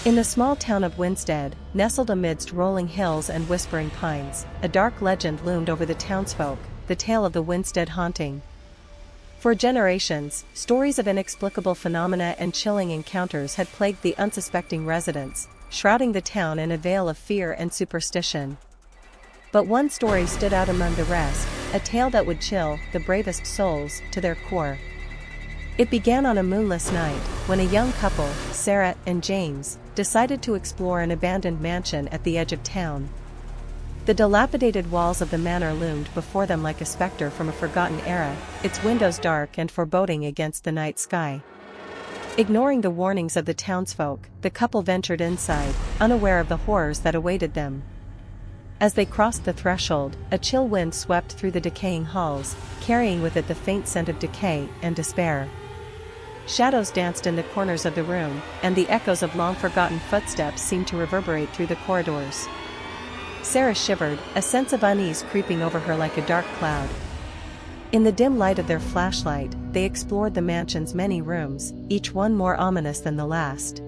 In the small town of Winstead, nestled amidst rolling hills and whispering pines, a dark legend loomed over the townsfolk, the tale of the Winstead haunting. For generations, stories of inexplicable phenomena and chilling encounters had plagued the unsuspecting residents, shrouding the town in a veil of fear and superstition. But one story stood out among the rest, a tale that would chill the bravest souls to their core. It began on a moonless night, when a young couple, Sarah and James, decided to explore an abandoned mansion at the edge of town. The dilapidated walls of the manor loomed before them like a specter from a forgotten era, its windows dark and foreboding against the night sky. Ignoring the warnings of the townsfolk, the couple ventured inside, unaware of the horrors that awaited them. As they crossed the threshold, a chill wind swept through the decaying halls, carrying with it the faint scent of decay and despair. Shadows danced in the corners of the room, and the echoes of long-forgotten footsteps seemed to reverberate through the corridors. Sarah shivered, a sense of unease creeping over her like a dark cloud. In the dim light of their flashlight, they explored the mansion's many rooms, each one more ominous than the last.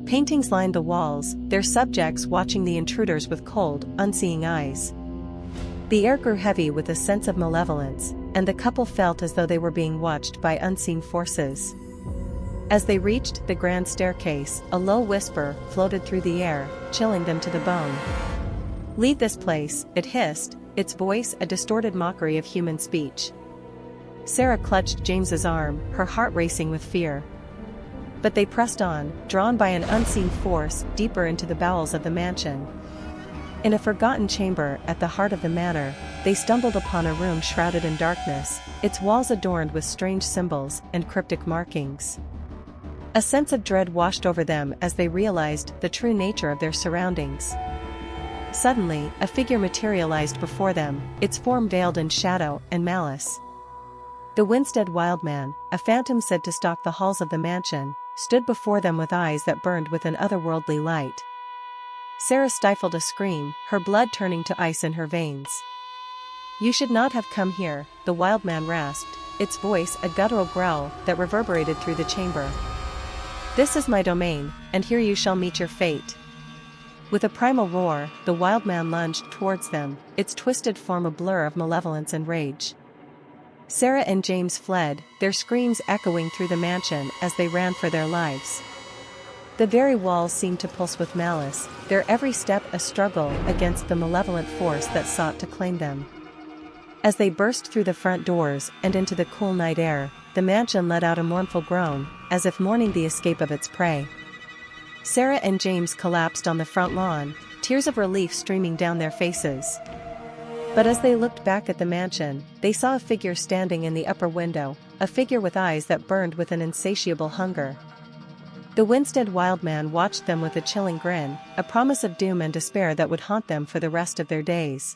Paintings lined the walls, their subjects watching the intruders with cold, unseeing eyes. The air grew heavy with a sense of malevolence, and the couple felt as though they were being watched by unseen forces. As they reached the grand staircase, a low whisper floated through the air, chilling them to the bone. "Leave this place," it hissed, its voice a distorted mockery of human speech. Sarah clutched James's arm, her heart racing with fear. But they pressed on, drawn by an unseen force deeper into the bowels of the mansion. In a forgotten chamber at the heart of the manor, they stumbled upon a room shrouded in darkness, its walls adorned with strange symbols and cryptic markings. A sense of dread washed over them as they realized the true nature of their surroundings. Suddenly, a figure materialized before them, its form veiled in shadow and malice. The Winstead Wildman, a phantom said to stalk the halls of the mansion, stood before them with eyes that burned with an otherworldly light. Sarah stifled a scream, her blood turning to ice in her veins. "You should not have come here," the Wildman rasped, its voice a guttural growl that reverberated through the chamber. "This is my domain, and here you shall meet your fate." With a primal roar, the Wildman lunged towards them, its twisted form a blur of malevolence and rage. Sarah and James fled, their screams echoing through the mansion as they ran for their lives. The very walls seemed to pulse with malice, their every step a struggle against the malevolent force that sought to claim them. As they burst through the front doors and into the cool night air, the mansion let out a mournful groan, as if mourning the escape of its prey. Sarah and James collapsed on the front lawn, tears of relief streaming down their faces. But as they looked back at the mansion, they saw a figure standing in the upper window, a figure with eyes that burned with an insatiable hunger. The Winstead Wildman watched them with a chilling grin, a promise of doom and despair that would haunt them for the rest of their days.